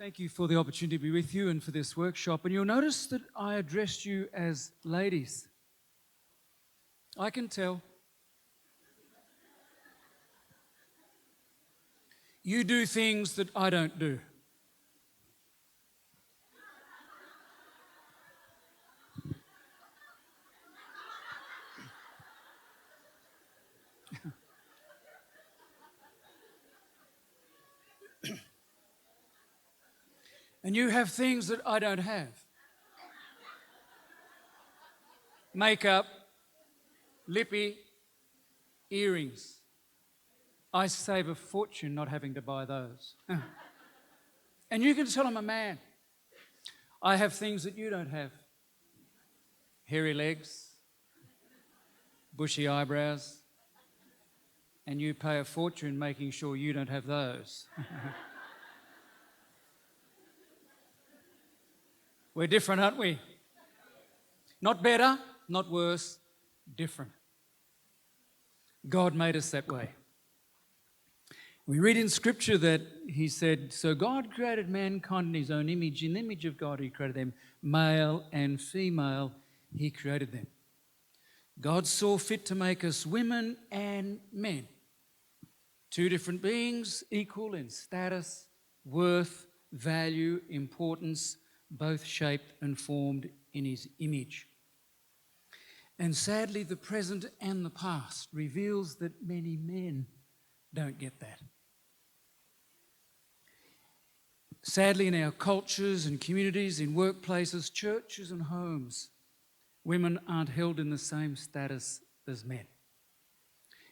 Thank you for the opportunity to be with you and for this workshop. And you'll notice that I addressed you as ladies. I can tell. You do things that I don't do. And you have things that I don't have. Makeup, lippy, earrings. I save a fortune not having to buy those. And you can tell I'm a man. I have things that you don't have. Hairy legs, bushy eyebrows, and you pay a fortune making sure you don't have those. We're different, aren't we? Not better, not worse, different. God made us that way. We read in Scripture that He said, so God created mankind in His own image. In the image of God He created them, male and female He created them. God saw fit to make us women and men. Two different beings, equal in status, worth, value, importance, both shaped and formed in His image. And sadly, the present and the past reveals that many men don't get that. Sadly, in our cultures and communities, in workplaces, churches and homes, women aren't held in the same status as men.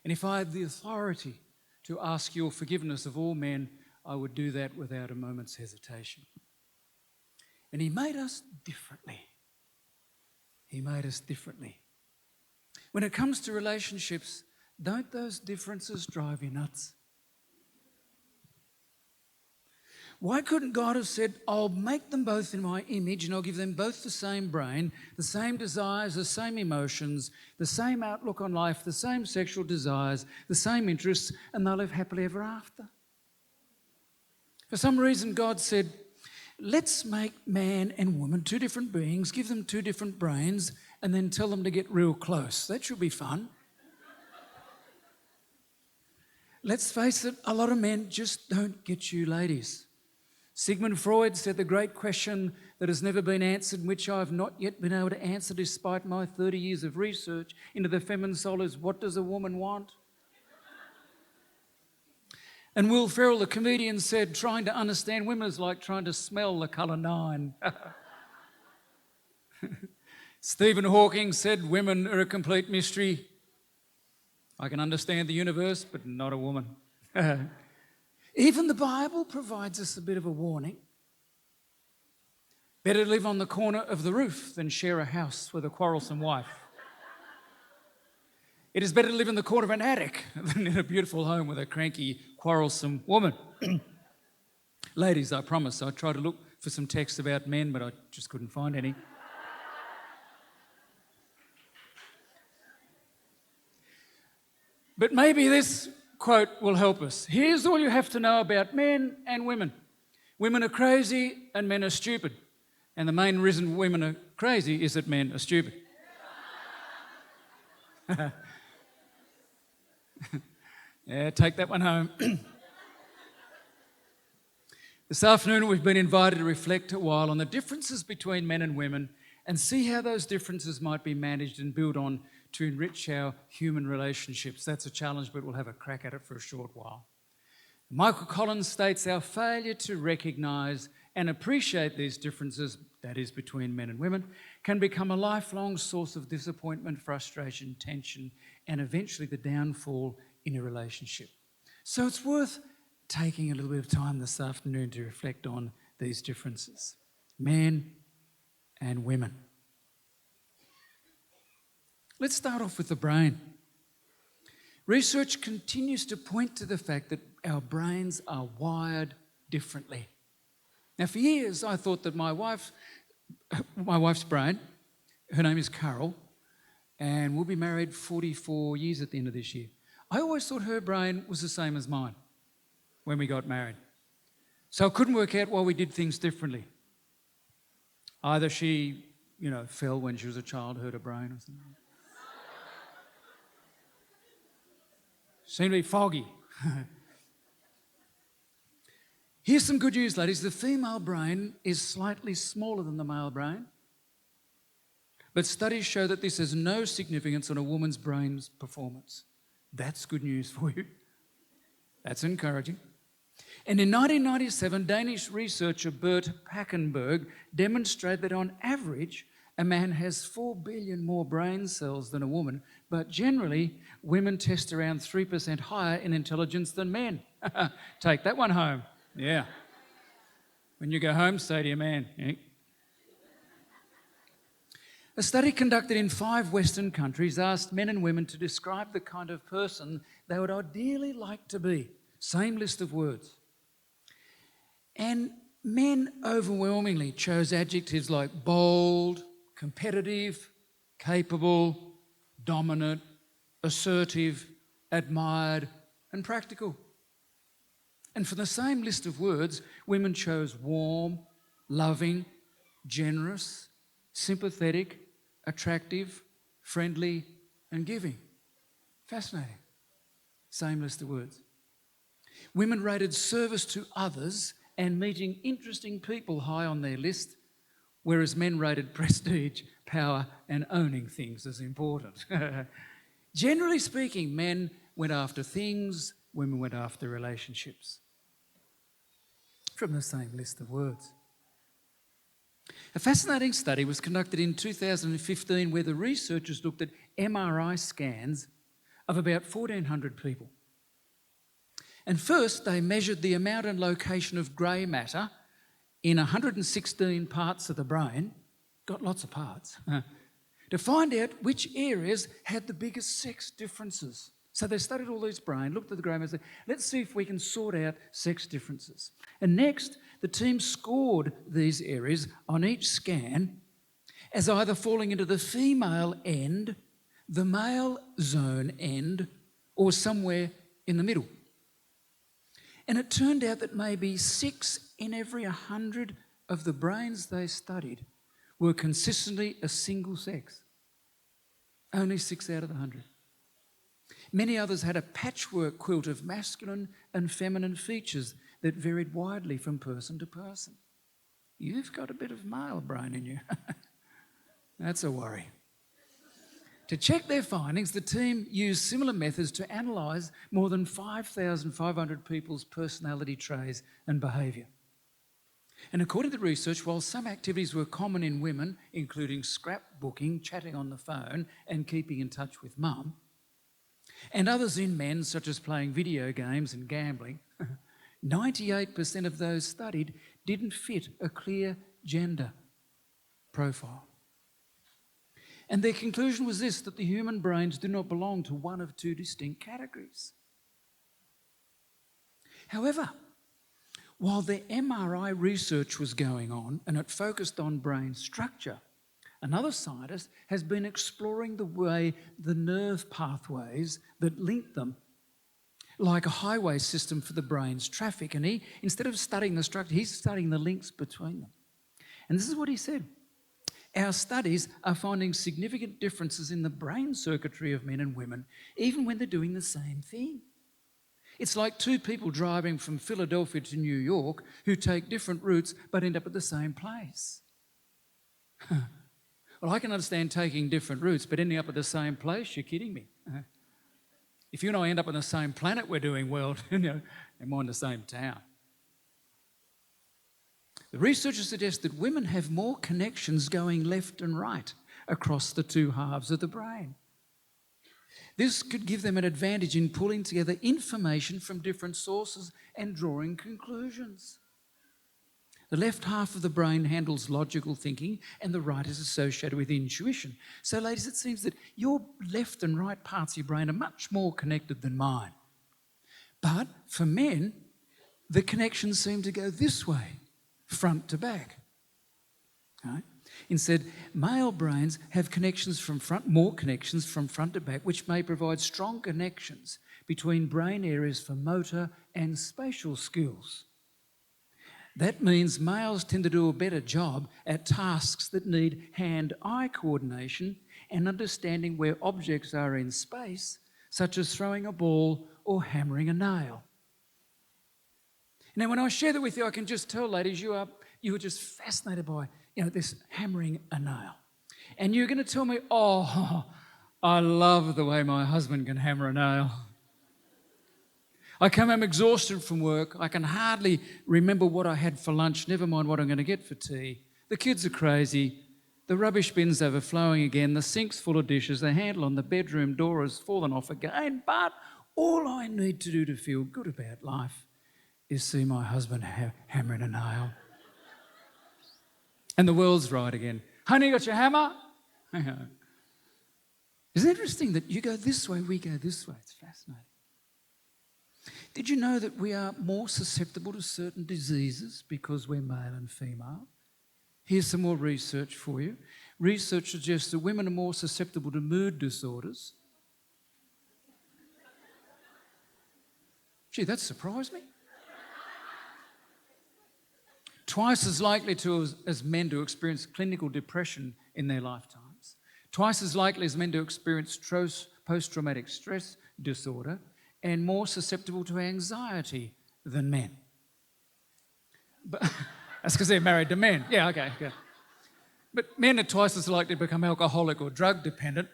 And if I had the authority to ask your forgiveness of all men, I would do that without a moment's hesitation. And He made us differently. He made us differently. When it comes to relationships, don't those differences drive you nuts? Why couldn't God have said, I'll make them both in my image and I'll give them both the same brain, the same desires, the same emotions, the same outlook on life, the same sexual desires, the same interests, and they'll live happily ever after? For some reason, God said, let's make man and woman two different beings, give them two different brains, and then tell them to get real close. That should be fun. Let's face it, a lot of men just don't get you ladies. Sigmund Freud said the great question that has never been answered, which I've not yet been able to answer despite my 30 years of research into the feminine soul, is what does a woman want? And Will Ferrell, the comedian, said trying to understand women is like trying to smell the colour 9. Stephen Hawking said women are a complete mystery. I can understand the universe, but not a woman. Even the Bible provides us a bit of a warning. Better live on the corner of the roof than share a house with a quarrelsome wife. It is better to live in the corner of an attic than in a beautiful home with a cranky, quarrelsome woman. Ladies, I promise, I tried to look for some texts about men, but I just couldn't find any. But maybe this quote will help us. Here's all you have to know about men and women. Women are crazy and men are stupid. And the main reason women are crazy is that men are stupid. Yeah, take that one home. This afternoon we've been invited to reflect a while on the differences between men and women and see how those differences might be managed and built on to enrich our human relationships. That's a challenge, but we'll have a crack at it for a short while. Michael Collins states our failure to recognise and appreciate these differences, that is between men and women, can become a lifelong source of disappointment, frustration, tension, and eventually the downfall in a relationship. So it's worth taking a little bit of time this afternoon to reflect on these differences. Men and women. Let's start off with the brain. Research continues to point to the fact that our brains are wired differently. Now, for years, I thought that my wife's brain, her name is Carol, and we'll be married 44 years at the end of this year. I always thought her brain was the same as mine when we got married. So I couldn't work out why we did things differently. Either she, fell when she was a child, hurt her brain or something. Seemed to be foggy. Here's some good news, ladies. The female brain is slightly smaller than the male brain, but studies show that this has no significance on a woman's brain's performance. That's good news for you. That's encouraging. And in 1997, Danish researcher Bert Packenberg demonstrated that on average, a man has 4 billion more brain cells than a woman, but generally, women test around 3% higher in intelligence than men. Take that one home. Yeah. When you go home, say to your man. Eh? A study conducted in 5 Western countries asked men and women to describe the kind of person they would ideally like to be. Same list of words. And men overwhelmingly chose adjectives like bold, competitive, capable, dominant, assertive, admired, and practical. And for the same list of words, women chose warm, loving, generous, sympathetic, attractive, friendly, and giving. Fascinating. Same list of words. Women rated service to others and meeting interesting people high on their list, whereas men rated prestige, power, and owning things as important. Generally speaking, men went after things, women went after relationships. From the same list of words. A fascinating study was conducted in 2015 where the researchers looked at MRI scans of about 1,400 people. And first, they measured the amount and location of grey matter in 116 parts of the brain, got lots of parts, to find out which areas had the biggest sex differences. So they studied all these brain, looked at the grey matter, and said, let's see if we can sort out sex differences. And next, the team scored these areas on each scan as either falling into the female end, the male zone end, or somewhere in the middle. And it turned out that maybe 6 in every 100 of the brains they studied were consistently a single sex. Only 6 out of the 100. Many others had a patchwork quilt of masculine and feminine features that varied widely from person to person. You've got a bit of male brain in you. That's a worry. To check their findings, the team used similar methods to analyse more than 5,500 people's personality traits and behaviour. And according to the research, while some activities were common in women, including scrapbooking, chatting on the phone and keeping in touch with mum, and others in men, such as playing video games and gambling, 98% of those studied didn't fit a clear gender profile. And their conclusion was this, that the human brains do not belong to one of 2 distinct categories. However, while the MRI research was going on and it focused on brain structure, another scientist has been exploring the way the nerve pathways that link them, like a highway system for the brain's traffic. And he, instead of studying the structure, he's studying the links between them. And this is what he said. Our studies are finding significant differences in the brain circuitry of men and women, even when they're doing the same thing. It's like 2 people driving from Philadelphia to New York who take different routes but end up at the same place. Well, I can understand taking different routes but ending up at the same place. You're kidding me. If you and I end up on the same planet, we're doing well, and more in the same town. The researchers suggest that women have more connections going left and right across the 2 halves of the brain. This could give them an advantage in pulling together information from different sources and drawing conclusions. The left half of the brain handles logical thinking and the right is associated with intuition. So, ladies, it seems that your left and right parts of your brain are much more connected than mine. But for men, the connections seem to go this way, front to back. Right? Instead, male brains have more connections from front to back, which may provide strong connections between brain areas for motor and spatial skills. That means males tend to do a better job at tasks that need hand-eye coordination and understanding where objects are in space, such as throwing a ball or hammering a nail. Now, when I share that with you, I can just tell, ladies, you were just fascinated by, this hammering a nail. And you're going to tell me, oh, I love the way my husband can hammer a nail. I come home exhausted from work. I can hardly remember what I had for lunch, never mind what I'm going to get for tea. The kids are crazy. The rubbish bin's overflowing again. The sink's full of dishes. The handle on the bedroom door has fallen off again. But all I need to do to feel good about life is see my husband hammering a nail. And the world's right again. Honey, you got your hammer? Isn't it interesting that you go this way, we go this way? It's fascinating. Did you know that we are more susceptible to certain diseases because we're male and female? Here's some more research for you. Research suggests that women are more susceptible to mood disorders. Gee, that surprised me. Twice as likely as men to experience clinical depression in their lifetimes. Twice as likely as men to experience post-traumatic stress disorder, and more susceptible to anxiety than men. But that's because they're married to men. Yeah, okay. Yeah. But men are twice as likely to become alcoholic or drug dependent.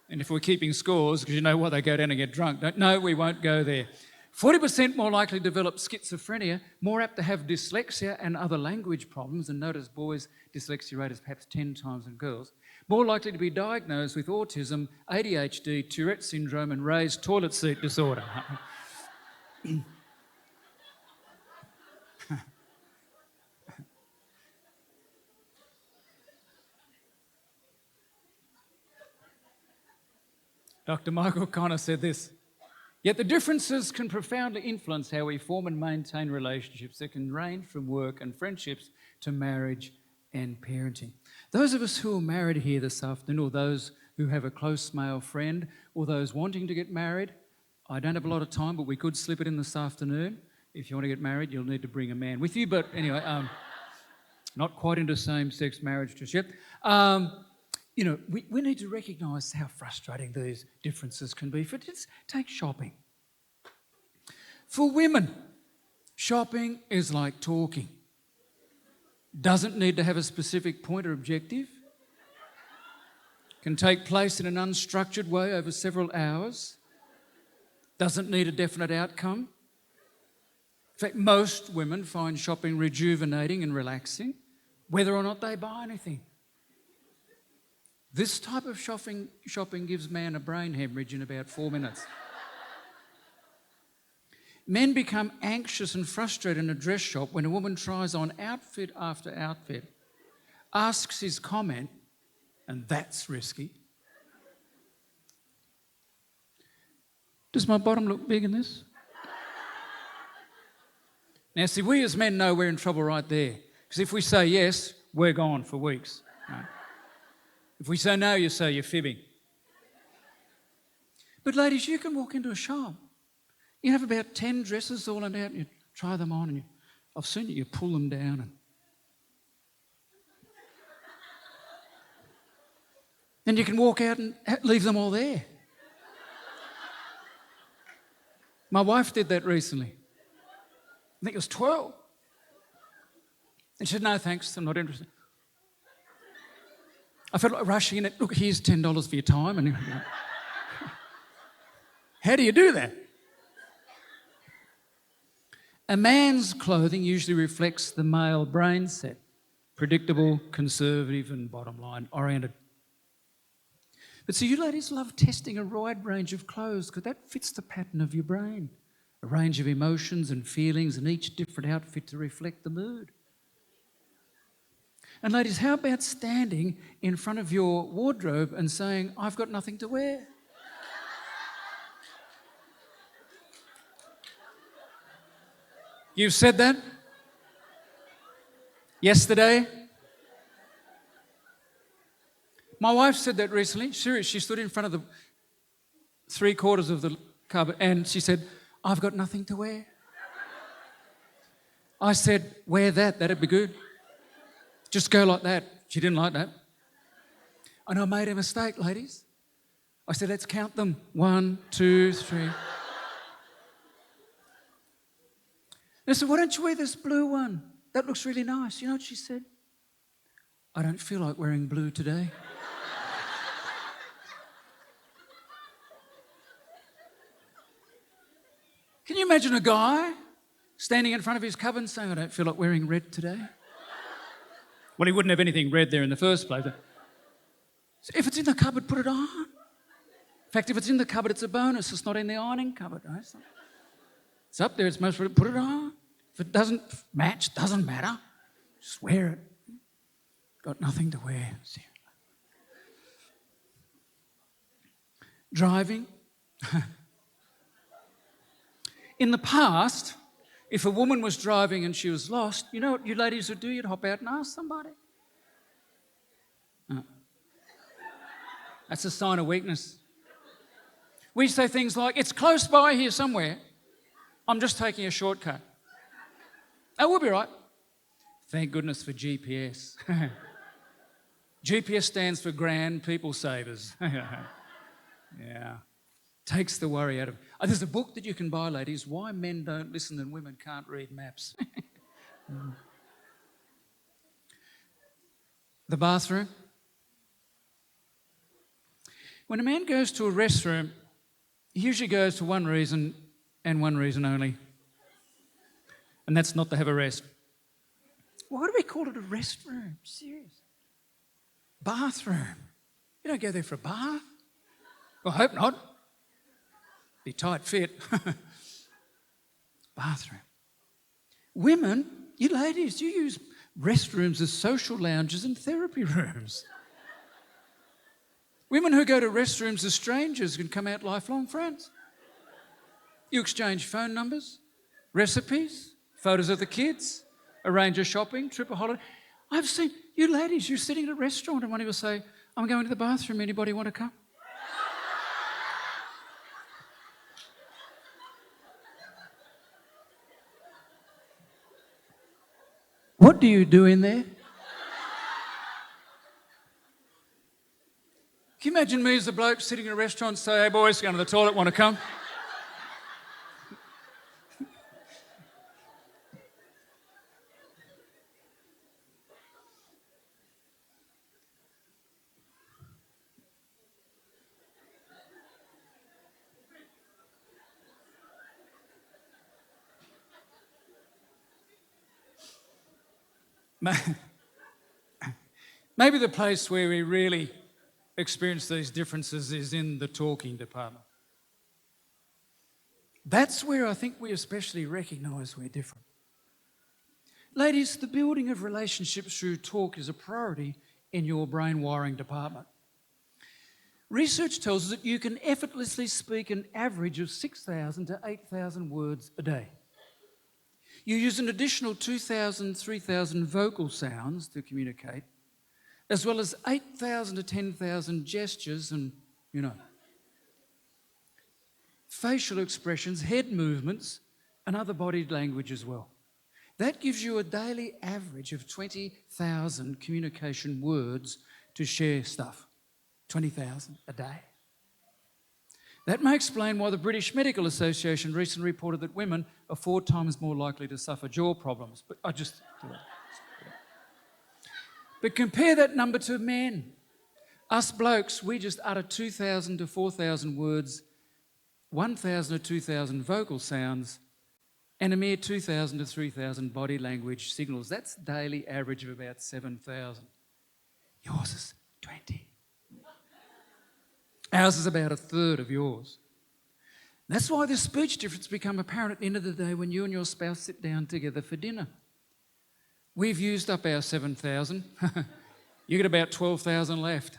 And if we're keeping scores, because you know what, they go down and get drunk. No, we won't go there. 40% more likely to develop schizophrenia, more apt to have dyslexia and other language problems, and notice boys' dyslexia rate is perhaps 10 times than girls. More likely to be diagnosed with autism, ADHD, Tourette syndrome, and raised toilet seat disorder. Dr. Michael Connor said this, "Yet the differences can profoundly influence how we form and maintain relationships that can range from work and friendships to marriage and parenting." Those of us who are married here this afternoon, or those who have a close male friend, or those wanting to get married, I don't have a lot of time, but we could slip it in this afternoon. If you want to get married, you'll need to bring a man with you. But anyway, not quite into same-sex marriage just yet. We need to recognise how frustrating these differences can be. Just take shopping. For women, shopping is like talking. Doesn't need to have a specific point or objective. Can take place in an unstructured way over several hours. Doesn't need a definite outcome. In fact, most women find shopping rejuvenating and relaxing, whether or not they buy anything. This type of shopping gives man a brain hemorrhage in about 4 minutes. Men become anxious and frustrated in a dress shop when a woman tries on outfit after outfit, asks his comment, and that's risky. Does my bottom look big in this? Now, see, we as men know we're in trouble right there. Because if we say yes, we're gone for weeks. Right? If we say no, you say you're fibbing. But ladies, you can walk into a shop. You have about 10 dresses all in out and you try them on and I've seen you pull them down and then you can walk out and leave them all there. My wife did that recently. I think it was 12. And she said, "No, thanks, I'm not interested." I felt like rushing in. "Look, here's $10 for your time." And how do you do that? A man's clothing usually reflects the male brain set, predictable, conservative, and bottom line oriented. But see, you ladies love testing a wide range of clothes because that fits the pattern of your brain. A range of emotions and feelings and each different outfit to reflect the mood. And ladies, how about standing in front of your wardrobe and saying, "I've got nothing to wear"? You've said that? Yesterday? My wife said that recently. Serious, she stood in front of the 3/4 of the cupboard and she said, "I've got nothing to wear." I said, wear that, that'd be good. Just go like that. She didn't like that. And I made a mistake, ladies. I said, let's count them. 1, 2, 3. And I said, why don't you wear this blue one? That looks really nice. You know what she said? I don't feel like wearing blue today. Can you imagine a guy standing in front of his cupboard saying, I don't feel like wearing red today? Well, he wouldn't have anything red there in the first place. So if it's in the cupboard, put it on. In fact, if it's in the cupboard, it's a bonus. It's not in the ironing cupboard. Right? It's up there. It's most put it on. If it doesn't match, doesn't matter. Just wear it. Got nothing to wear. Driving. In the past, if a woman was driving and she was lost, you know what you ladies would do? You'd hop out and ask somebody. Oh. That's a sign of weakness. We say things like, it's close by here somewhere. I'm just taking a shortcut. Oh, we'll be right. Thank goodness for GPS. GPS stands for Grand People Savers. Yeah. Takes the worry out of... Oh, there's a book that you can buy, ladies, Why Men Don't Listen and Women Can't Read Maps. The bathroom. When a man goes to a restroom, he usually goes for one reason and one reason only. And that's not to have a rest. Why do we call it a restroom? Serious. Bathroom. You don't go there for a bath. Well, I hope not. Be tight fit. Bathroom. Women, you ladies, you use restrooms as social lounges and therapy rooms. Women who go to restrooms as strangers can come out lifelong friends. You exchange phone numbers, recipes, photos of the kids, arrange a shopping, trip, a holiday. I've seen you ladies, you're sitting at a restaurant and one of you will say, I'm going to the bathroom, anybody want to come? What do you do in there? Can you imagine me as a bloke sitting in a restaurant and say, hey boys, going to the toilet, want to come? Maybe the place where we really experience these differences is in the talking department. That's where I think we especially recognise we're different. Ladies, the building of relationships through talk is a priority in your brain wiring department. Research tells us that you can effortlessly speak an average of 6,000 to 8,000 words a day. You use an additional 2,000, 3,000 vocal sounds to communicate, as well as 8,000 to 10,000 gestures and, facial expressions, head movements, and other body language as well. That gives you a daily average of 20,000 communication words to share stuff. 20,000 a day. That may explain why the British Medical Association recently reported that women are 4 times more likely to suffer jaw problems. But But compare that number to men. Us blokes, we just utter 2,000 to 4,000 words, 1,000 to 2,000 vocal sounds, and a mere 2,000 to 3,000 body language signals. That's daily average of about 7,000. Yours is 20. Ours is about a third of yours. That's why the speech difference become apparent at the end of the day when you and your spouse sit down together for dinner. We've used up our 7,000. You got about 12,000 left.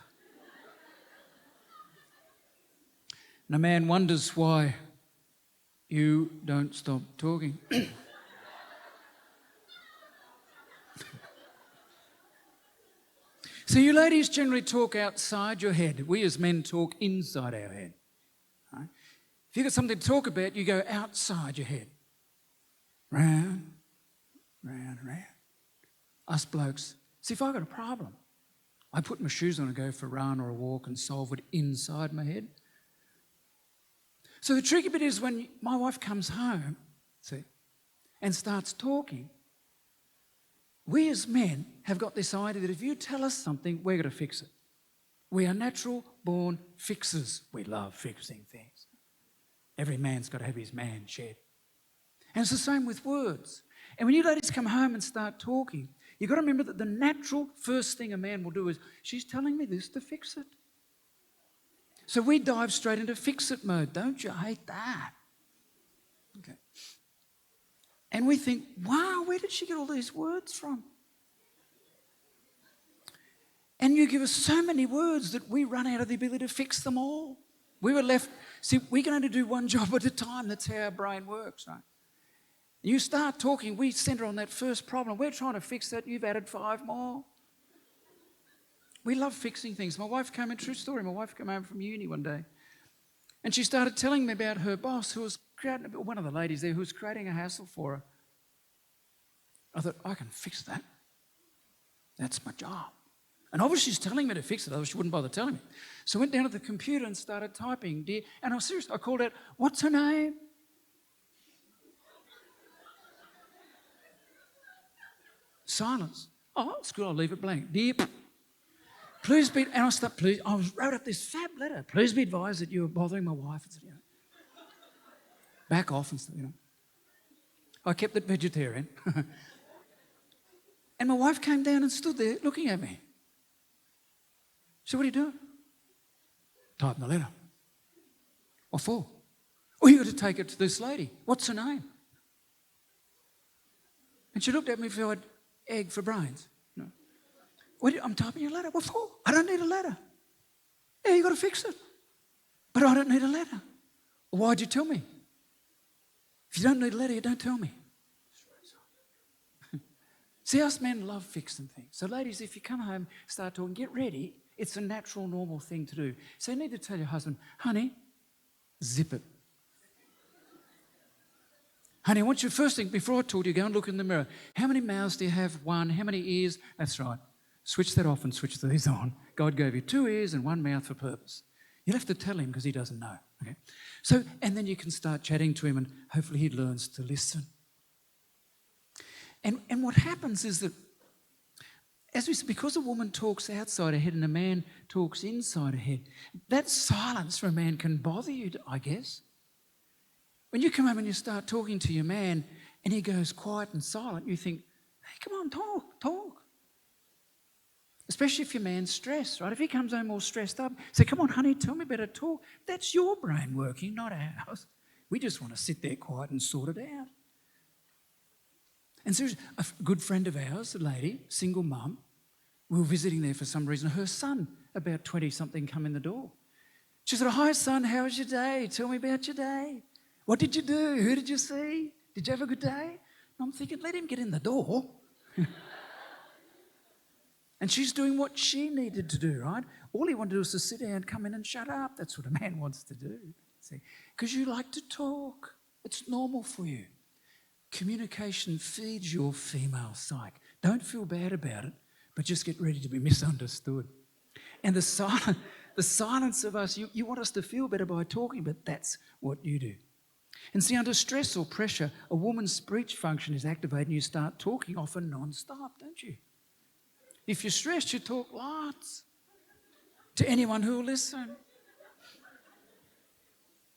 And a man wonders why you don't stop talking. So you ladies generally talk outside your head. We as men talk inside our head. Right? If you've got something to talk about, you go outside your head. Round, round and round. Us blokes, see, if I got a problem, I put my shoes on and go for a run or a walk and solve it inside my head. So the tricky bit is when my wife comes home, see, and starts talking, we as men have got this idea that if you tell us something, we're going to fix it. We are natural born fixers. We love fixing things. Every man's got to have his man shed. And it's the same with words. And when you ladies come home and start talking, you've got to remember that the natural first thing a man will do is, she's telling me this to fix it. So we dive straight into fix-it mode. Don't you hate that? Okay. And we think, wow, where did she get all these words from? And you give us so many words that we run out of the ability to fix them all. We were left, see, we can only do one job at a time. That's how our brain works, right? You start talking, we centre on that first problem. We're trying to fix that. You've added 5 more. We love fixing things. My wife came in, true story, my wife came home from uni one day and she started telling me about her boss who was creating, one of the ladies there who was creating a hassle for her. I thought, I can fix that. That's my job. And obviously she's telling me to fix it, otherwise she wouldn't bother telling me. So I went down to the computer and started typing, dear, and I was serious. I called out, what's her name? Silence. Oh, it's good, I'll leave it blank. Dear, please be, and I wrote up this fab letter. Please be advised that you are bothering my wife. And said, back off and stuff, I kept it vegetarian. And my wife came down and stood there looking at me. She said, what are you doing? Typing the letter. What for? Well, you got to take it to this lady. What's her name? And she looked at me and said, egg for brains. I'm typing your letter. What for? I don't need a letter. Yeah, you got to fix it. But I don't need a letter. Well, why'd you tell me? If you don't need a letter, you don't tell me. See, us men love fixing things. So ladies, if you come home, start talking, get ready. It's a natural, normal thing to do. So you need to tell your husband, honey, zip it. Honey, I want you, first thing, before I talk to you, go and look in the mirror. How many mouths do you have? 1. How many ears? That's right. Switch that off and switch these on. God gave you 2 ears and 1 mouth for purpose. You'll have to tell him because he doesn't know. Okay? So, and then you can start chatting to him and hopefully he learns to listen. And what happens is that, as we said, because a woman talks outside her head and a man talks inside her head, that silence for a man can bother you, I guess. When you come home and you start talking to your man and he goes quiet and silent, you think, hey, come on, talk. Especially if your man's stressed, right? If he comes home all stressed up, say, come on, honey, tell me about it, talk. That's your brain working, not ours. We just want to sit there quiet and sort it out. And so a good friend of ours, a lady, single mum, we were visiting there for some reason. Her son, about 20-something, come in the door. She said, hi, son, how was your day? Tell me about your day. What did you do? Who did you see? Did you have a good day? And I'm thinking, let him get in the door. And she's doing what she needed to do, right? All he wanted to do was to sit down, come in and shut up. That's what a man wants to do. See? Because you like to talk. It's normal for you. Communication feeds your female psyche. Don't feel bad about it, but just get ready to be misunderstood. And the silence of us, you want us to feel better by talking, but that's what you do. And see, under stress or pressure, a woman's speech function is activated and you start talking often non-stop, don't you? If you're stressed, you talk lots to anyone who will listen.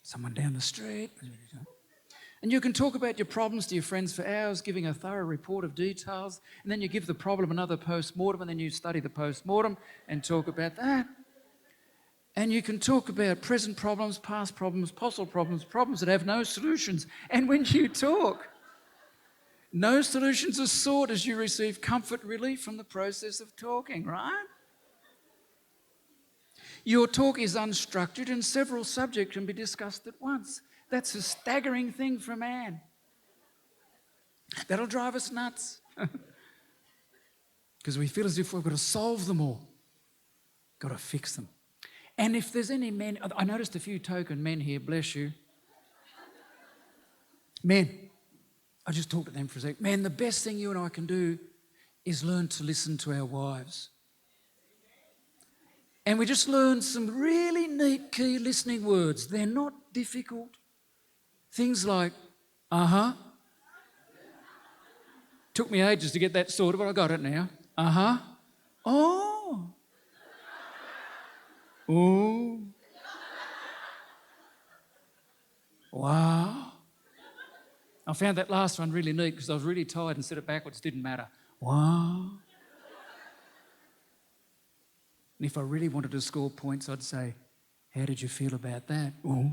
Someone down the street. And you can talk about your problems to your friends for hours, giving a thorough report of details, and then you give the problem another post-mortem, and then you study the post-mortem and talk about that. And you can talk about present problems, past problems, possible problems, problems that have no solutions. And when you talk, no solutions are sought as you receive comfort and relief from the process of talking, right? Your talk is unstructured and several subjects can be discussed at once. That's a staggering thing for a man. That'll drive us nuts. Because we feel as if we've got to solve them all. Got to fix them. And if there's any men, I noticed a few token men here, bless you. Men, I just talked to them for a sec. Man, the best thing you and I can do is learn to listen to our wives. And we just learn some really neat key listening words. They're not difficult. Things like, uh-huh. Took me ages to get that sorted, but I got it now. Uh-huh. Oh. Oh. Wow. I found that last one really neat because I was really tired and said it backwards. Didn't matter. Wow. And if I really wanted to score points, I'd say, how did you feel about that? Ooh.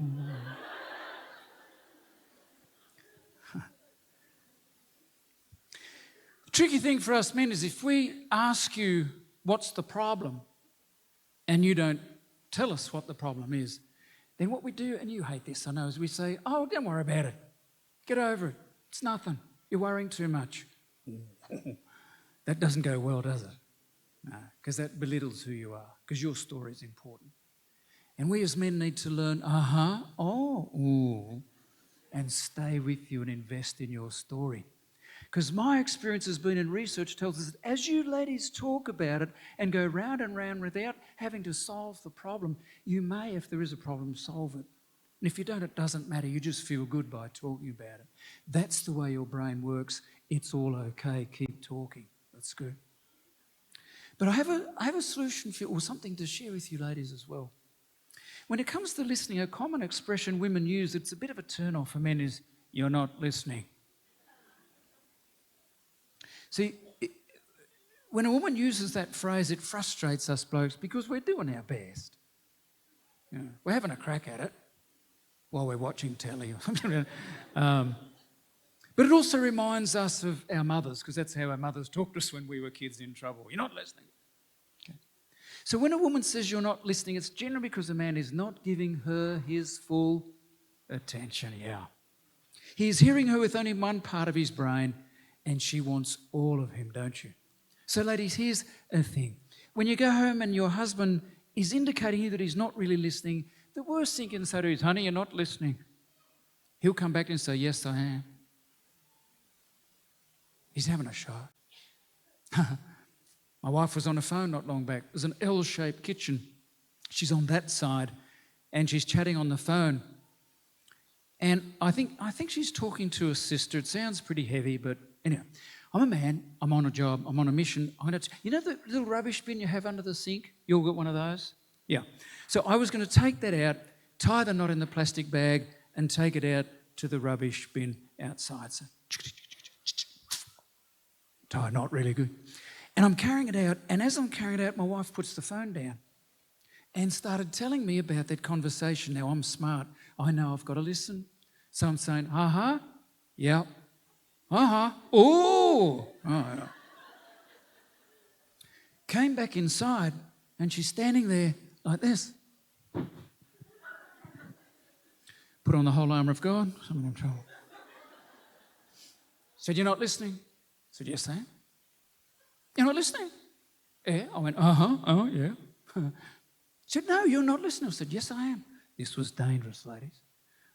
The tricky thing for us men is if we ask you what's the problem and you don't tell us what the problem is, then what we do, and you hate this, I know, is we say, oh, don't worry about it. Get over it. It's nothing. You're worrying too much. That doesn't go well, does it? No, because that belittles who you are, because your story is important. And we as men need to learn, ooh, and stay with you and invest in your story. Because my experience has been, and research tells us, that as you ladies talk about it and go round and round without having to solve the problem, you may, if there is a problem, solve it. And if you don't, it doesn't matter. You just feel good by talking about it. That's the way your brain works. It's all okay. Keep talking. That's good. But I have a solution for you, or something to share with you ladies as well. When it comes to listening, a common expression women use, it's a bit of a turn-off for men, is, you're not listening. See, when a woman uses that phrase, it frustrates us blokes because we're doing our best. You know, we're having a crack at it while we're watching telly or something. But it also reminds us of our mothers, because that's how our mothers talked to us when we were kids in trouble. You're not listening. Okay. So when a woman says you're not listening, it's generally because a man is not giving her his full attention. Yeah. He is hearing her with only one part of his brain, and she wants all of him, don't you? So ladies, here's a thing. When you go home and your husband is indicating you that he's not really listening, the worst thing you can say to him is, honey, you're not listening. He'll come back and say, yes, I am. He's having a shot. My wife was on the phone not long back. There's an L-shaped kitchen. She's on that side and she's chatting on the phone. And I think she's talking to a sister. It sounds pretty heavy, but anyway, I'm a man, I'm on a job, I'm on a mission. You know the little rubbish bin you have under the sink? You all got one of those? Yeah. So I was going to take that out, tie the knot in the plastic bag and take it out to the rubbish bin outside. So tie a knot really good. And I'm carrying it out, and as I'm carrying it out, my wife puts the phone down and started telling me about that conversation. Now, I'm smart. I know I've got to listen. So I'm saying, yeah, oh, yeah. Came back inside, and she's standing there like this. Put on the whole armour of God. I'm in trouble. Said, you're not listening? Said, yes, I am. You're not listening? Yeah. I went, oh, yeah. Said, no, you're not listening. I said, yes, I am. This was dangerous, ladies.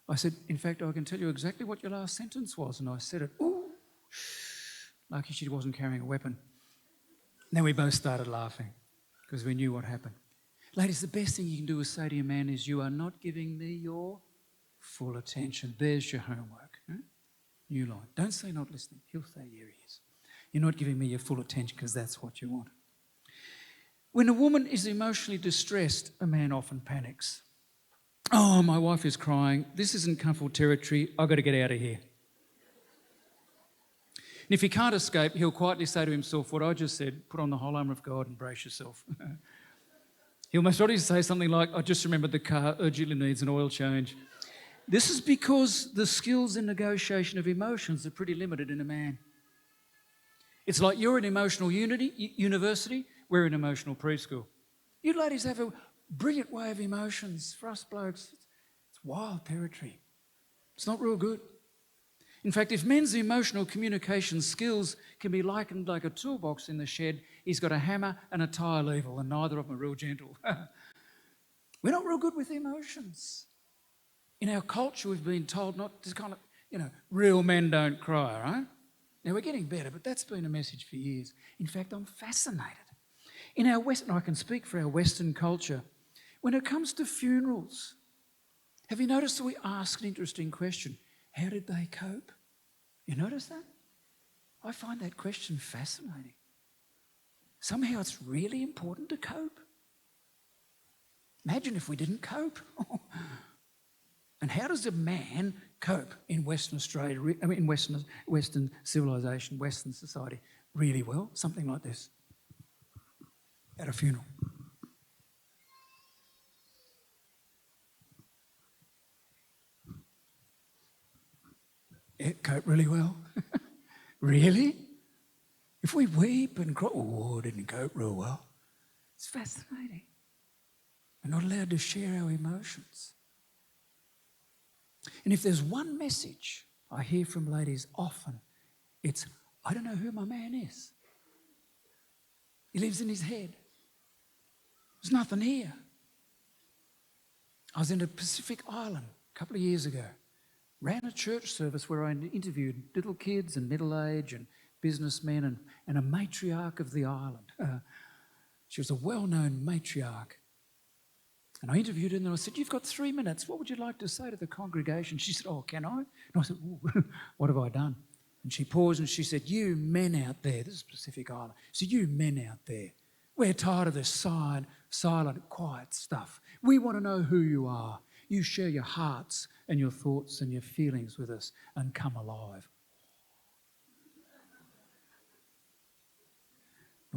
I said, in fact, I can tell you exactly what your last sentence was. And I said it, ooh. Lucky she wasn't carrying a weapon. Then we both started laughing because we knew what happened. Ladies, the best thing you can do is say to your man is, you are not giving me your full attention. There's your homework. Huh? New line. Don't say not listening. He'll say, yeah, he is. You're not giving me your full attention because that's what you want. When a woman is emotionally distressed, a man often panics. Oh, my wife is crying. This isn't comfortable territory. I've got to get out of here. And if he can't escape, he'll quietly say to himself what I just said, put on the whole armour of God and brace yourself. He'll most probably say something like, I just remembered the car urgently needs an oil change. This is because the skills in negotiation of emotions are pretty limited in a man. It's like you're in emotional university, we're in emotional preschool. You ladies have a brilliant way of emotions. For us blokes, it's wild territory. It's not real good. In fact, if men's emotional communication skills can be likened like a toolbox in the shed, he's got a hammer and a tyre level, and neither of them are real gentle. We're not real good with emotions. In our culture, we've been told not to kind of Real men don't cry, right? Now, we're getting better, but that's been a message for years. In fact, I'm fascinated. In our Western, I can speak for our Western culture, when it comes to funerals, have you noticed that we ask an interesting question? How did they cope? You notice that? I find that question fascinating. Somehow it's really important to cope. Imagine if we didn't cope. And how does a man cope in Western Australia, in Western civilization, Western society? Really well, something like this. At a funeral. Yeah, cope really well. Really? If we weep and cry, didn't cope real well. It's fascinating. We're not allowed to share our emotions. And if there's one message I hear from ladies often, it's, I don't know who my man is. He lives in his head. There's nothing here. I was in a Pacific island a couple of years ago. Ran a church service where I interviewed little kids and middle-aged and businessmen and a matriarch of the island. She was a well-known matriarch. And I interviewed her and I said, you've got 3 minutes. What would you like to say to the congregation? She said, can I? And I said, what have I done? And she paused and she said, you men out there, this is Pacific Island. She said, you men out there, we're tired of this silent, quiet stuff. We want to know who you are. You share your hearts and your thoughts and your feelings with us and come alive.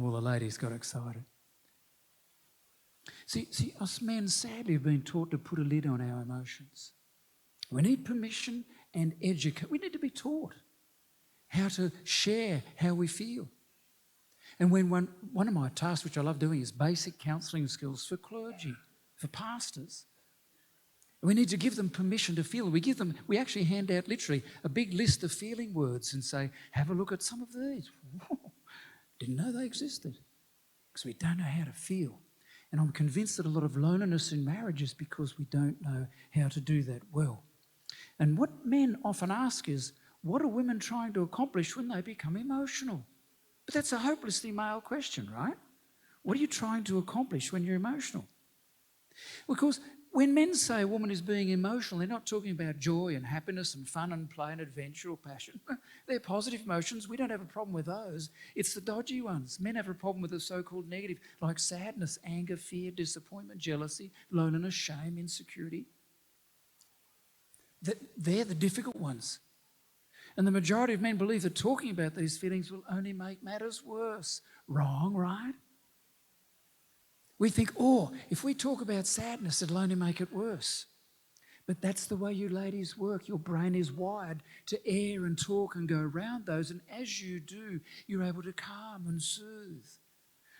All the ladies got excited. See, us men sadly have been taught to put a lid on our emotions. We need permission and educate. We need to be taught how to share how we feel. And when one of my tasks, which I love doing, is basic counselling skills for clergy, for pastors. We need to give them permission to feel. We actually hand out literally a big list of feeling words and say, have a look at some of these. Didn't know they existed. Because we don't know how to feel. And I'm convinced that a lot of loneliness in marriage is because we don't know how to do that well. And what men often ask is, what are women trying to accomplish when they become emotional? But that's a hopelessly male question, right? What are you trying to accomplish when you're emotional? Because when men say a woman is being emotional, they're not talking about joy and happiness and fun and play and adventure or passion. They're positive emotions. We don't have a problem with those. It's the dodgy ones. Men have a problem with the so-called negative, like sadness, anger, fear, disappointment, jealousy, loneliness, shame, insecurity. They're the difficult ones. And the majority of men believe that talking about these feelings will only make matters worse. Wrong, right? We think, if we talk about sadness, it'll only make it worse. But that's the way you ladies work. Your brain is wired to air and talk and go around those. And as you do, you're able to calm and soothe.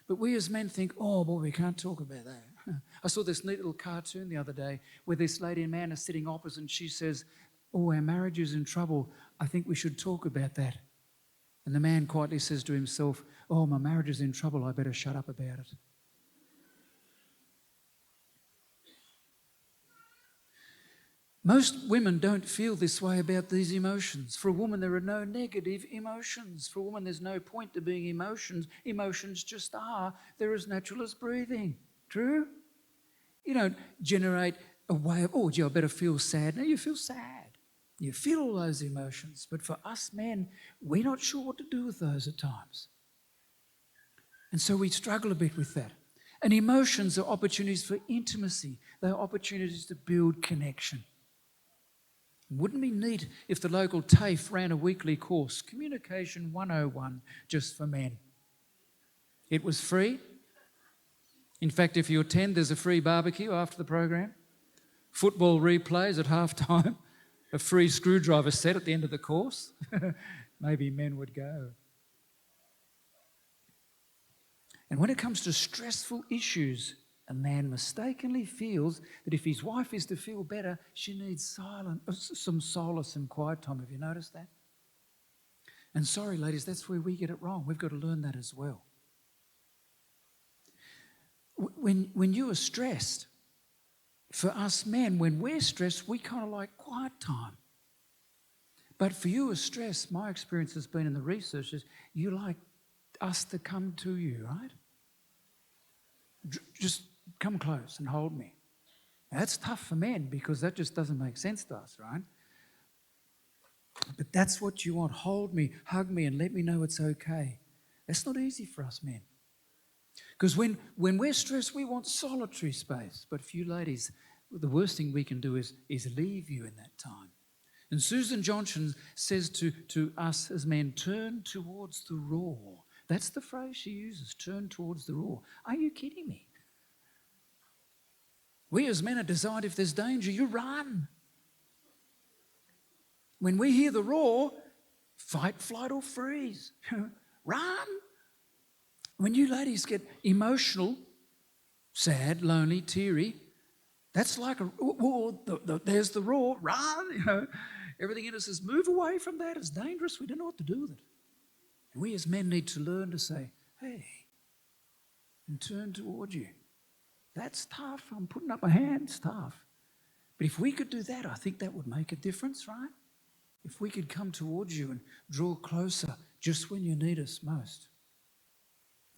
But we as men think, we can't talk about that. I saw this neat little cartoon the other day where this lady and man are sitting opposite and she says, our marriage is in trouble. I think we should talk about that. And the man quietly says to himself, my marriage is in trouble. I better shut up about it. Most women don't feel this way about these emotions. For a woman, there are no negative emotions. For a woman, there's no point to being emotions. Emotions just are. They're as natural as breathing. True? You don't generate a way of, I better feel sad. No, you feel sad. You feel all those emotions. But for us men, we're not sure what to do with those at times. And so we struggle a bit with that. And emotions are opportunities for intimacy. They're opportunities to build connection. Wouldn't it be neat if the local TAFE ran a weekly course, Communication 101, just for men? It was free. In fact, if you attend, there's a free barbecue after the program, football replays at halftime, a free screwdriver set at the end of the course. Maybe men would go. And when it comes to stressful issues, a man mistakenly feels that if his wife is to feel better, she needs some solace and quiet time. Have you noticed that? And sorry, ladies, that's where we get it wrong. We've got to learn that as well. When you are stressed, for us men, when we're stressed, we kind of like quiet time. But for you as stress, my experience has been in the research is you like us to come to you, right? Just come close and hold me. Now, that's tough for men because that just doesn't make sense to us, right? But that's what you want. Hold me, hug me, and let me know it's okay. That's not easy for us men. Because when we're stressed, we want solitary space. But for you ladies, the worst thing we can do is leave you in that time. And Susan Johnson says to us as men, turn towards the raw. That's the phrase she uses, turn towards the raw. Are you kidding me? We as men are designed, if there's danger, you run. When we hear the roar, fight, flight, or freeze. Run. When you ladies get emotional, sad, lonely, teary, that's like there's the roar, run. Everything in us says, move away from that. It's dangerous. We don't know what to do with it. And we as men need to learn to say, hey, and turn toward you. That's tough. I'm putting up my hand. It's tough. But if we could do that, I think that would make a difference, right? If we could come towards you and draw closer just when you need us most.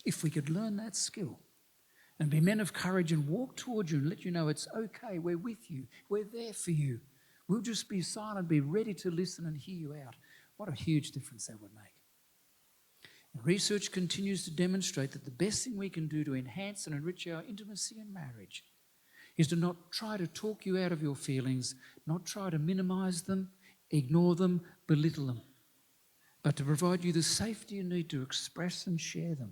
If we could learn that skill and be men of courage and walk towards you and let you know it's okay, we're with you, we're there for you. We'll just be silent, be ready to listen and hear you out. What a huge difference that would make. And research continues to demonstrate that the best thing we can do to enhance and enrich our intimacy in marriage is to not try to talk you out of your feelings, not try to minimize them, ignore them, belittle them, but to provide you the safety you need to express and share them.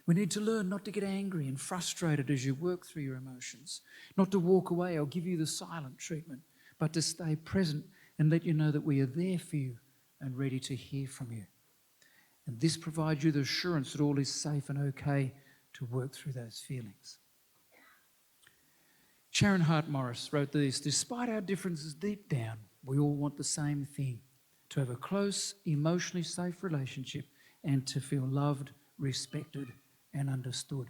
We need to learn not to get angry and frustrated as you work through your emotions, not to walk away or give you the silent treatment, but to stay present and let you know that we are there for you and ready to hear from you. And this provides you the assurance that all is safe and okay to work through those feelings. Sharon Hart Morris wrote this, despite our differences deep down, we all want the same thing, to have a close, emotionally safe relationship and to feel loved, respected and understood.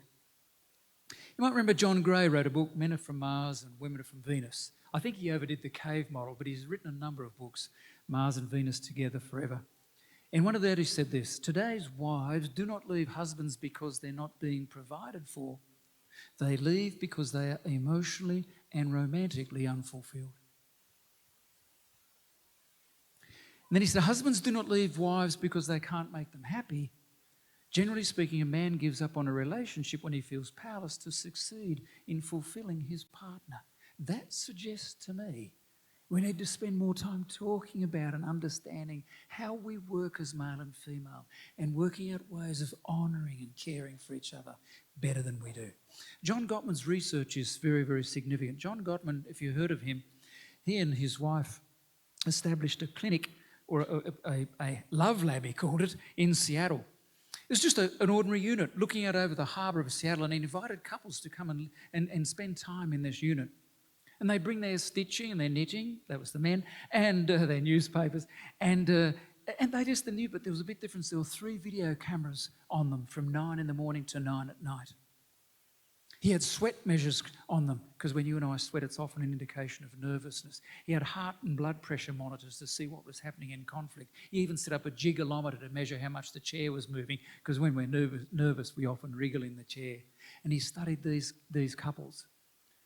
You might remember John Gray wrote a book, Men Are From Mars and Women Are From Venus. I think he overdid the cave model, but he's written a number of books, Mars and Venus Together Forever. In one of that he said this, today's wives do not leave husbands because they're not being provided for. They leave because they are emotionally and romantically unfulfilled. And then he said, husbands do not leave wives because they can't make them happy. Generally speaking, a man gives up on a relationship when he feels powerless to succeed in fulfilling his partner. That suggests to me we need to spend more time talking about and understanding how we work as male and female and working out ways of honouring and caring for each other better than we do. John Gottman's research is very, very significant. John Gottman, if you heard of him, he and his wife established a clinic or a love lab, he called it, in Seattle. It was just an ordinary unit looking out over the harbour of Seattle, and he invited couples to come and spend time in this unit. And they bring their stitching and their knitting, that was the men, and their newspapers. And they just knew, but there was a bit different. There were 3 video cameras on them from 9 in the morning to 9 at night. He had sweat measures on them, because when you and I sweat, it's often an indication of nervousness. He had heart and blood pressure monitors to see what was happening in conflict. He even set up a gigalometer to measure how much the chair was moving, because when we're nervous, we often wriggle in the chair. And he studied these couples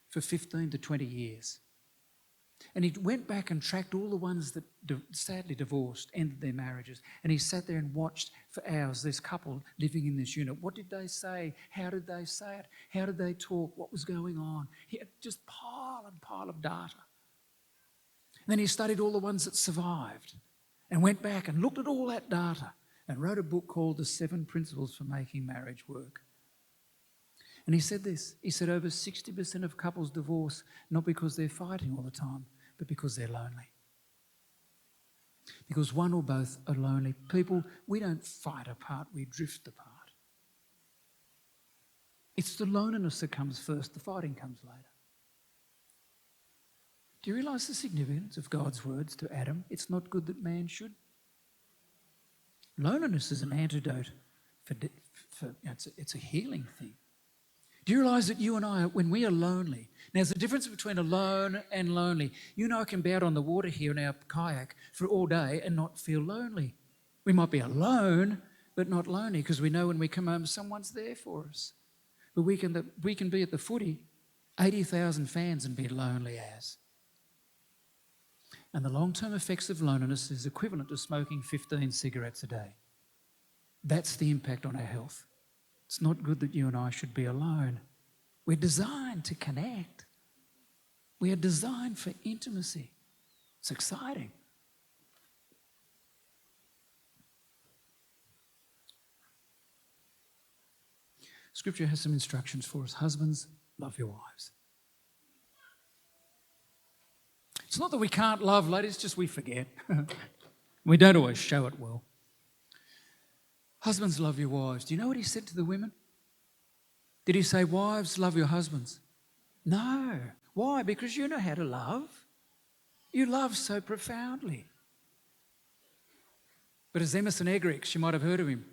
for 15 to 20 years. And he went back and tracked all the ones that sadly divorced, ended their marriages. And he sat there and watched for hours this couple living in this unit. What did they say? How did they say it? How did they talk? What was going on? He had just pile and pile of data. And then he studied all the ones that survived and went back and looked at all that data and wrote a book called The 7 Principles for Making Marriage Work. And he said this, he said over 60% of couples divorce not because they're fighting all the time, but because they're lonely. Because one or both are lonely. People, we don't fight apart, we drift apart. It's the loneliness that comes first, the fighting comes later. Do you realise the significance of God's words to Adam? It's not good that man should. Loneliness is an antidote for it's a healing thing. Do you realise that you and I, when we are lonely, now there's a difference between alone and lonely. You and I can be out on the water here in our kayak for all day and not feel lonely. We might be alone, but not lonely, because we know when we come home someone's there for us. But we can be at the footy, 80,000 fans, and be lonely as. And the long-term effects of loneliness is equivalent to smoking 15 cigarettes a day. That's the impact on our health. It's not good that you and I should be alone. We're designed to connect. We are designed for intimacy. It's exciting. Scripture has some instructions for us. Husbands, love your wives. It's not that we can't love, ladies, it's just we forget. We don't always show it well. Husbands, love your wives. Do you know what he said to the women? Did he say, wives, love your husbands? No. Why? Because you know how to love. You love so profoundly. But as Emerson Eggerichs, you might have heard of him,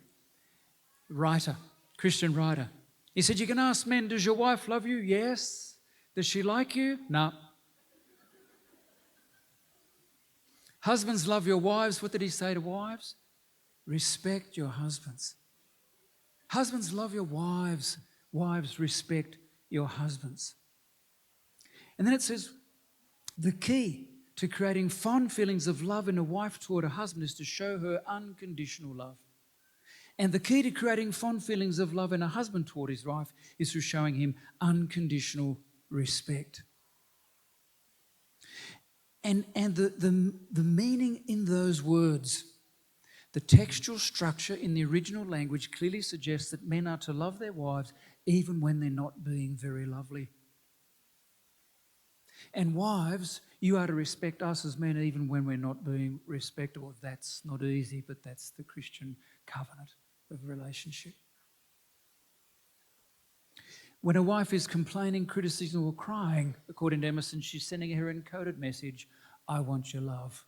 writer, Christian writer. He said, you can ask men, does your wife love you? Yes. Does she like you? No. Husbands, love your wives. What did he say to wives? Respect your husbands. Husbands, love your wives. Wives, respect your husbands. And then it says, the key to creating fond feelings of love in a wife toward a husband is to show her unconditional love. And the key to creating fond feelings of love in a husband toward his wife is through showing him unconditional respect. And the meaning in those words, the textual structure in the original language clearly suggests that men are to love their wives even when they're not being very lovely. And wives, you are to respect us as men even when we're not being respectable. That's not easy, but that's the Christian covenant of relationship. When a wife is complaining, criticizing or crying, according to Emerson, she's sending her encoded message, I want your love.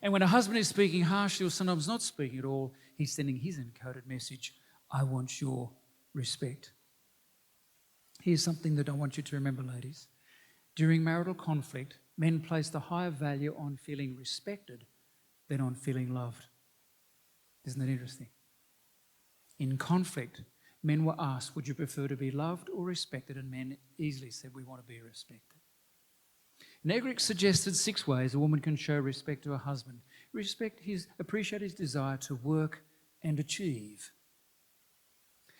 And when a husband is speaking harshly or sometimes not speaking at all, he's sending his encoded message, I want your respect. Here's something that I want you to remember, ladies. During marital conflict, men placed a higher value on feeling respected than on feeling loved. Isn't that interesting? In conflict, men were asked, would you prefer to be loved or respected? And men easily said, we want to be respected. Eggerichs suggested 6 ways a woman can show respect to her husband. Appreciate his desire to work and achieve.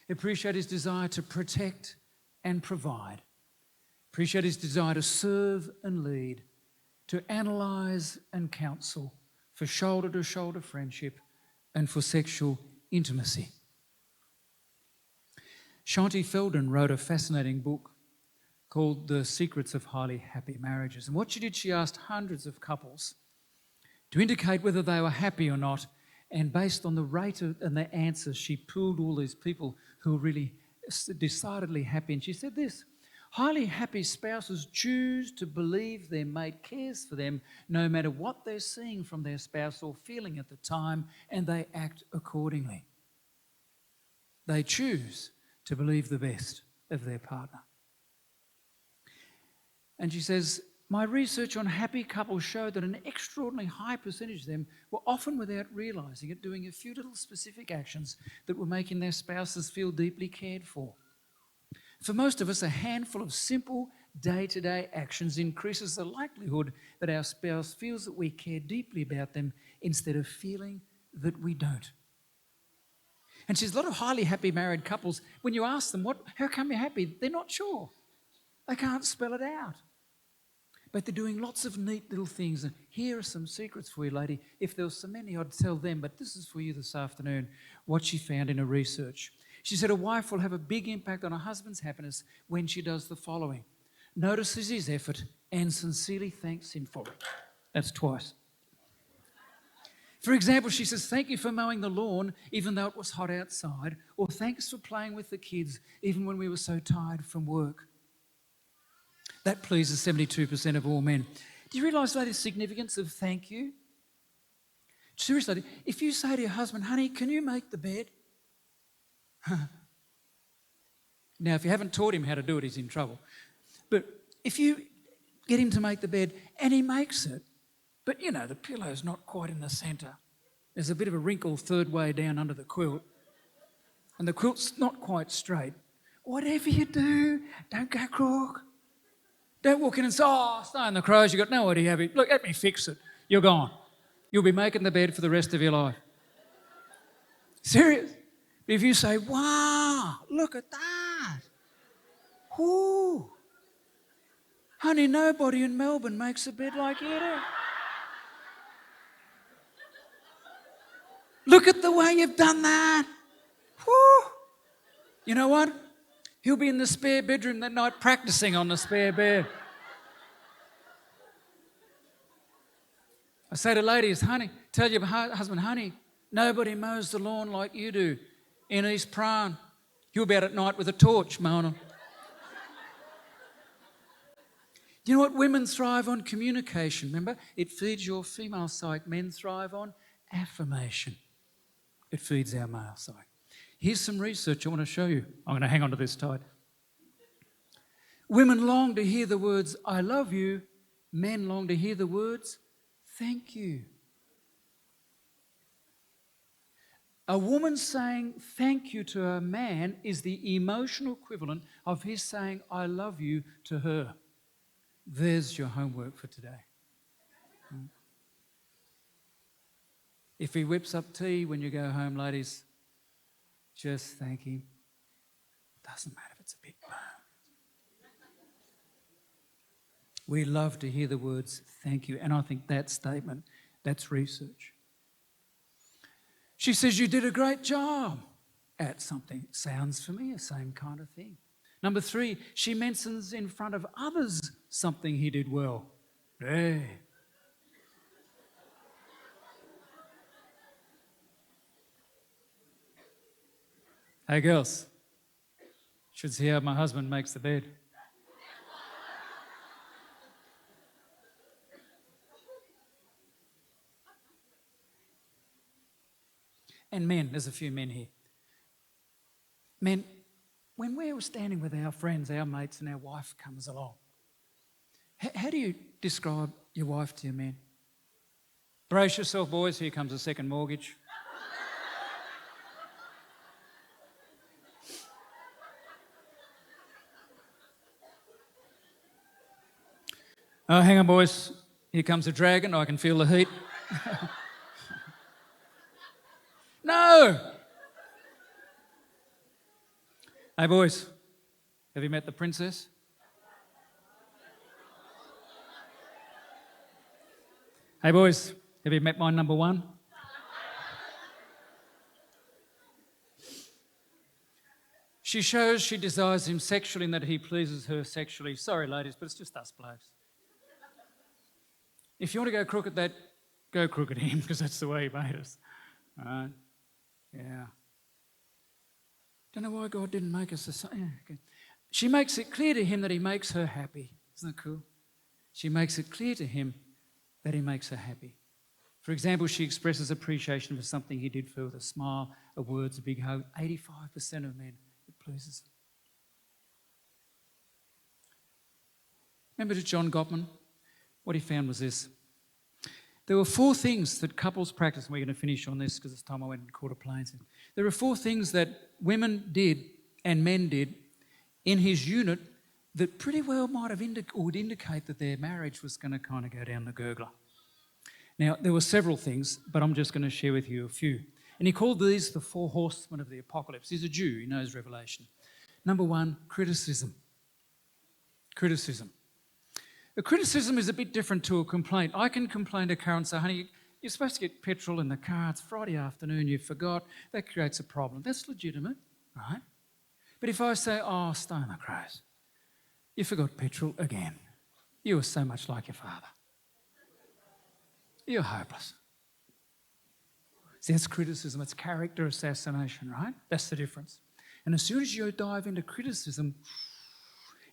Appreciate his desire to protect and provide. Appreciate his desire to serve and lead, to analyse and counsel, for shoulder-to-shoulder friendship and for sexual intimacy. Shanti Feldon wrote a fascinating book called The Secrets of Highly Happy Marriages. And what she did, she asked hundreds of couples to indicate whether they were happy or not, and based on the rate and the answers, she pooled all these people who were really decidedly happy. And she said this, highly happy spouses choose to believe their mate cares for them no matter what they're seeing from their spouse or feeling at the time, and they act accordingly. They choose to believe the best of their partner. And she says, my research on happy couples showed that an extraordinarily high percentage of them were often without realising it doing a few little specific actions that were making their spouses feel deeply cared for. For most of us, a handful of simple day-to-day actions increases the likelihood that our spouse feels that we care deeply about them instead of feeling that we don't. And she's a lot of highly happy married couples, when you ask them, how come you're happy? They're not sure. They can't spell it out. But they're doing lots of neat little things. And here are some secrets for you, lady. If there were so many, I'd tell them, but this is for you this afternoon, what she found in her research. She said a wife will have a big impact on her husband's happiness when she does the following. Notices his effort and sincerely thanks him for it. That's twice. For example, she says, thank you for mowing the lawn even though it was hot outside, or thanks for playing with the kids even when we were so tired from work. That pleases 72% of all men. Do you realise, ladies, the significance of thank you? Seriously, if you say to your husband, honey, can you make the bed? Now, if you haven't taught him how to do it, he's in trouble. But if you get him to make the bed and he makes it, but the pillow's not quite in the centre. There's a bit of a wrinkle third way down under the quilt, and the quilt's not quite straight. Whatever you do, don't go crook. Don't walk in and say, stay on the crows, you've got no idea how to... Look, let me fix it. You're gone. You'll be making the bed for the rest of your life. Serious. If you say, wow, look at that. Ooh. Honey, nobody in Melbourne makes a bed like you do. Look at the way you've done that. Woo. You know what? He'll be in the spare bedroom that night practicing on the spare bed. I say to ladies, honey, tell your husband, honey, nobody mows the lawn like you do in East Prahran. You'll be out at night with a torch mowing them. You know what? Women thrive on communication. Remember, it feeds your female psyche. Men thrive on affirmation. It feeds our male psyche. Here's some research I want to show you. I'm going to hang on to this tight. Women long to hear the words, I love you. Men long to hear the words, thank you. A woman saying thank you to a man is the emotional equivalent of his saying, I love you to her. There's your homework for today. If he whips up tea when you go home, ladies, just thank him. Doesn't matter if it's a big bone. We love to hear the words thank you. And I think that statement, that's research. She says, you did a great job at something. Sounds familiar, same kind of thing. Number 3, she mentions in front of others something he did well. Hey. Hey girls, should see how my husband makes the bed. And men, there's a few men here. Men, when we're standing with our friends, our mates, and our wife comes along, how do you describe your wife to your men? Brace yourself, boys, here comes a second mortgage. Oh, hang on, boys. Here comes a dragon. I can feel the heat. No! Hey, boys. Have you met the princess? Hey, boys. Have you met my number 1? She shows she desires him sexually and that he pleases her sexually. Sorry, ladies, but it's just us blokes. If you want to go crook at that, go crook at him, because that's the way he made us. All right? Yeah. Don't know why God didn't make us the same. Yeah, okay. She makes it clear to him that he makes her happy. Isn't that cool? She makes it clear to him that he makes her happy. For example, she expresses appreciation for something he did for her with a smile, a words, a big hug. 85% of men, it pleases them. Remember John Gottman? What he found was this. There were 4 things that couples practice, and we're going to finish on this because it's time I went and caught a plane. There were 4 things that women did and men did in his unit that pretty well might have would indicate that their marriage was going to kind of go down the gurgler. Now, there were several things, but I'm just going to share with you a few. And he called these the 4 horsemen of the apocalypse. He's a Jew, he knows Revelation. Number 1, criticism. Criticism. A criticism is a bit different to a complaint. I can complain to Karen and say, honey, you're supposed to get petrol in the car. It's Friday afternoon, you forgot. That creates a problem. That's legitimate, right? But if I say, oh, stay on the crows, you forgot petrol again. You were so much like your father. You're hopeless. See, that's criticism. It's character assassination, right? That's the difference. And as soon as you dive into criticism,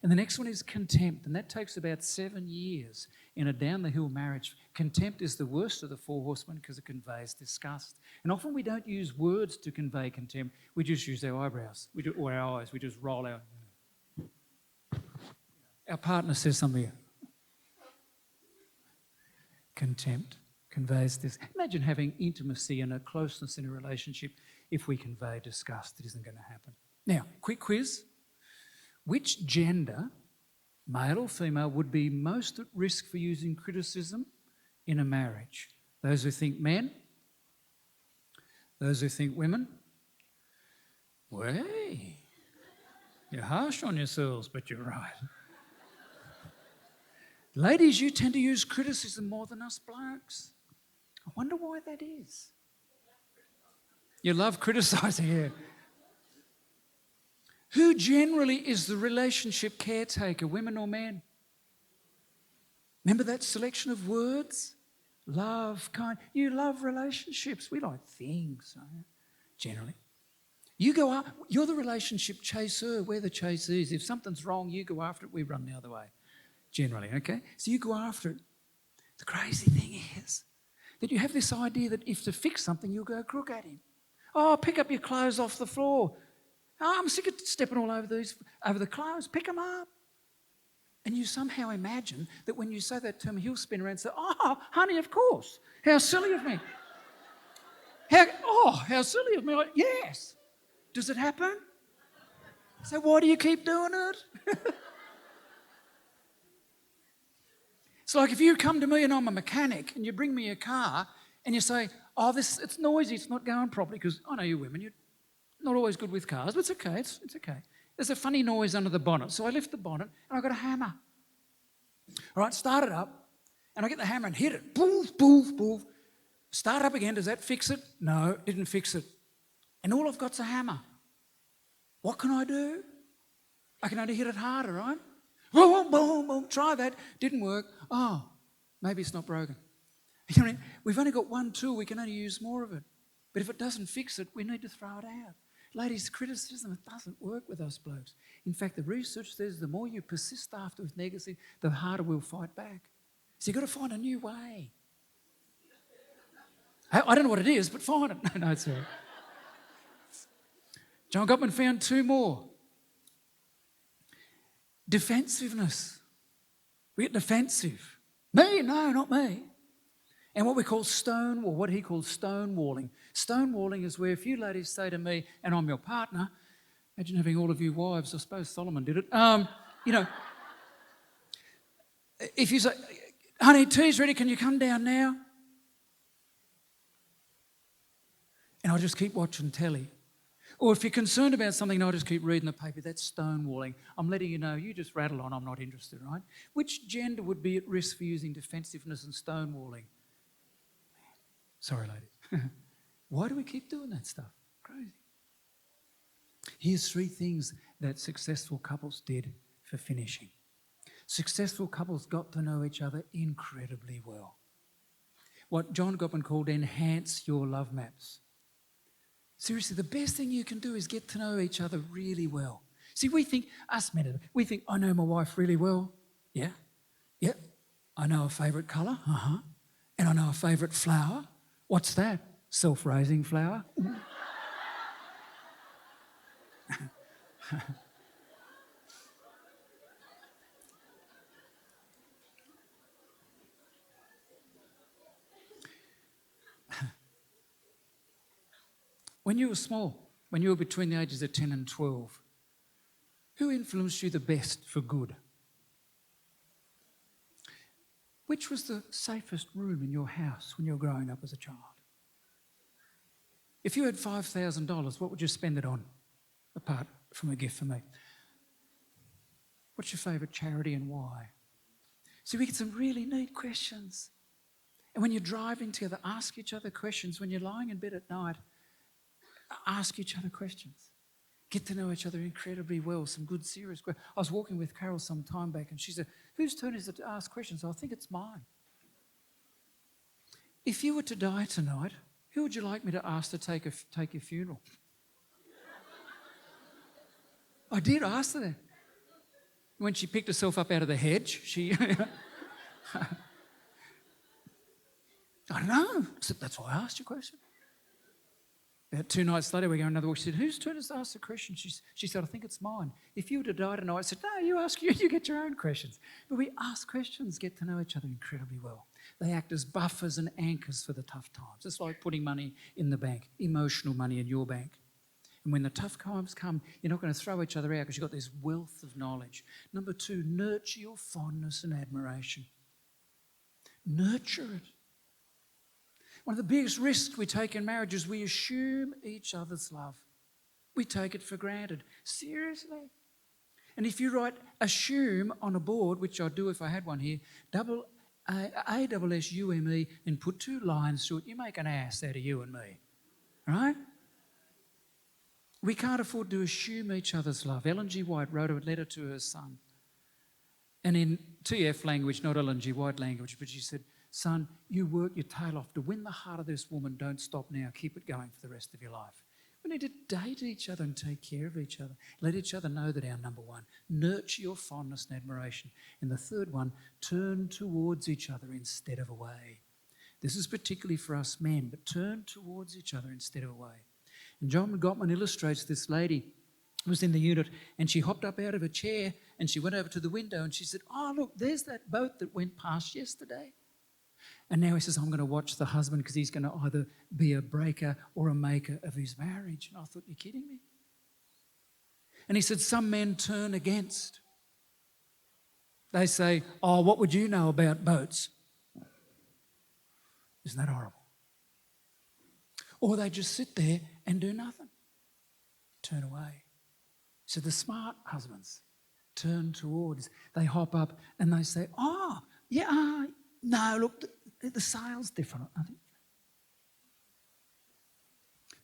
and the next one is contempt, and that takes about 7 years in a down-the-hill marriage. Contempt is the worst of the 4 horsemen because it conveys disgust. And often we don't use words to convey contempt. We just use our eyebrows or our eyes. We just roll our... Our partner says something. Contempt conveys this. Imagine having intimacy and a closeness in a relationship if we convey disgust. It isn't going to happen. Now, quick quiz. Which gender, male or female, would be most at risk for using criticism in a marriage? Those who think men? Those who think women? Way, you're harsh on yourselves, but you're right. Ladies, you tend to use criticism more than us blokes. I wonder why that is. You love criticising, yeah. Who generally is the relationship caretaker, women or men? Remember that selection of words? Love, kind. You love relationships. We like things, generally. You go up, you're the relationship chaser, we're the chasers. If something's wrong, you go after it, we run the other way, generally, okay? So you go after it. The crazy thing is that you have this idea that if to fix something, you'll go crook at him. Oh, pick up your clothes off the floor. Oh, I'm sick of stepping all over the clothes. Pick them up. And you somehow imagine that when you say that to him, he'll spin around and say, oh, honey, of course. How silly of me. How silly of me. Like, yes. Does it happen? So why do you keep doing it? It's like if you come to me and I'm a mechanic and you bring me a car and you say, oh, it's noisy, it's not going properly, because I know you women, you're not always good with cars, but it's okay, it's okay. There's a funny noise under the bonnet. So I lift the bonnet and I've got a hammer. All right, start it up and I get the hammer and hit it. Boof, boof, boof. Start up again. Does that fix it? No, didn't fix it. And all I've got's a hammer. What can I do? I can only hit it harder, right? Boom, boom, boom. Try that. Didn't work. Oh, maybe it's not broken. You know, we've only got one tool. We can only use more of it. But if it doesn't fix it, we need to throw it out. Ladies, criticism, it doesn't work with us blokes. In fact, the research says the more you persist after with negativity, the harder we'll fight back. So you've got to find a new way. I don't know what it is, but find it. No, it's all right. John Gottman found two more. Defensiveness. We get defensive. Me? No, not me. And what we call what he calls stonewalling. Stonewalling is where if you ladies say to me, and I'm your partner, imagine having all of you wives, I suppose Solomon did it, if you say, honey, tea's ready, can you come down now? And I'll just keep watching telly. Or if you're concerned about something, I'll just keep reading the paper. That's stonewalling. I'm letting you know, you just rattle on, I'm not interested, right? Which gender would be at risk for using defensiveness and stonewalling? Sorry, ladies. Why do we keep doing that stuff? Crazy. Here's three things that successful couples did for finishing. Successful couples got to know each other incredibly well. What John Gottman called enhance your love maps. Seriously, the best thing you can do is get to know each other really well. See, we think, us men, we think, I know my wife really well. Yeah. Yep. I know a favourite colour. And I know a favourite flower. What's that? Self-raising flower. When you were small, when you were between the ages of 10 and 12, who influenced you the best for good? Which was the safest room in your house when you were growing up as a child? If you had $5,000, what would you spend it on, apart from a gift for me? What's your favourite charity and why? See, we get some really neat questions. And when you're driving together, ask each other questions. When you're lying in bed at night, ask each other questions. Get to know each other incredibly well, some good serious questions. I was walking with Carol some time back and she said, whose turn is it to ask questions? I think it's mine. If you were to die tonight, who would you like me to ask to take your funeral? I did ask her that. When she picked herself up out of the hedge, she... I don't know. So that's why I asked you a question. About 2 nights later, we go another walk. She said, whose turn is to ask the question? She said, I think it's mine. If you were to die tonight, I said, no, you ask, you get your own questions. But we ask questions, get to know each other incredibly well. They act as buffers and anchors for the tough times. It's like putting money in the bank, emotional money in your bank. And when the tough times come, you're not going to throw each other out because you've got this wealth of knowledge. Number 2, nurture your fondness and admiration. Nurture it. One of the biggest risks we take in marriage is we assume each other's love. We take it for granted. Seriously. And if you write assume on a board, which I'd do if I had one here, ASSUME, and put 2 lines through it, you make an ass out of you and me. Right? We can't afford to assume each other's love. Ellen G. White wrote a letter to her son. And in TF language, not Ellen G. White language, but she said, son, you work your tail off to win the heart of this woman. Don't stop now. Keep it going for the rest of your life. We need to date each other and take care of each other. Let each other know that our number 1. Nurture your fondness and admiration. And the third one, turn towards each other instead of away. This is particularly for us men, but turn towards each other instead of away. And John Gottman illustrates this lady who was in the unit, and she hopped up out of her chair and she went over to the window and she said, oh, look, there's that boat that went past yesterday. And now he says, I'm going to watch the husband because he's going to either be a breaker or a maker of his marriage. And I thought, you're kidding me? And he said, some men turn against. They say, oh, what would you know about boats? Isn't that horrible? Or they just sit there and do nothing. Turn away. So the smart husbands turn towards. They hop up and they say, oh, yeah, no, look, the sail's different, I think.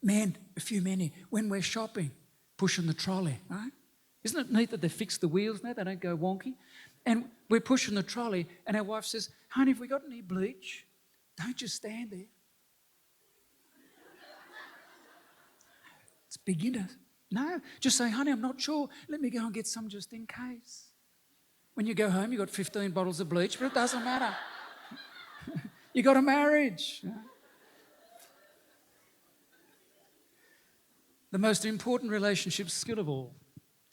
Man, a few men here, when we're shopping, pushing the trolley, right? Isn't it neat that they fix the wheels now? They don't go wonky. And we're pushing the trolley and our wife says, honey, have we got any bleach? Don't just stand there. It's beginner. No, just say, honey, I'm not sure. Let me go and get some just in case. When you go home, you've got 15 bottles of bleach, but it doesn't matter. You got a marriage. The most important relationship skill of all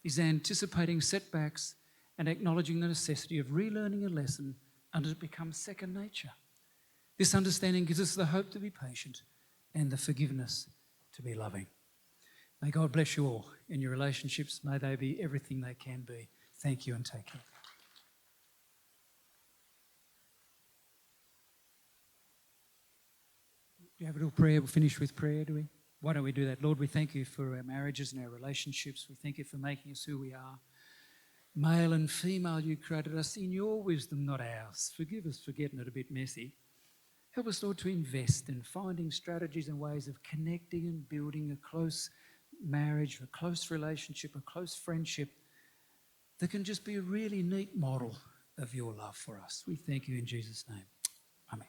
is anticipating setbacks and acknowledging the necessity of relearning a lesson until it becomes second nature. This understanding gives us the hope to be patient and the forgiveness to be loving. May God bless you all in your relationships. May they be everything they can be. Thank you and take care. Do you have a little prayer? We'll finish with prayer, do we? Why don't we do that? Lord, we thank you for our marriages and our relationships. We thank you for making us who we are. Male and female, you created us in your wisdom, not ours. Forgive us for getting it a bit messy. Help us, Lord, to invest in finding strategies and ways of connecting and building a close marriage, a close relationship, a close friendship that can just be a really neat model of your love for us. We thank you in Jesus' name. Amen.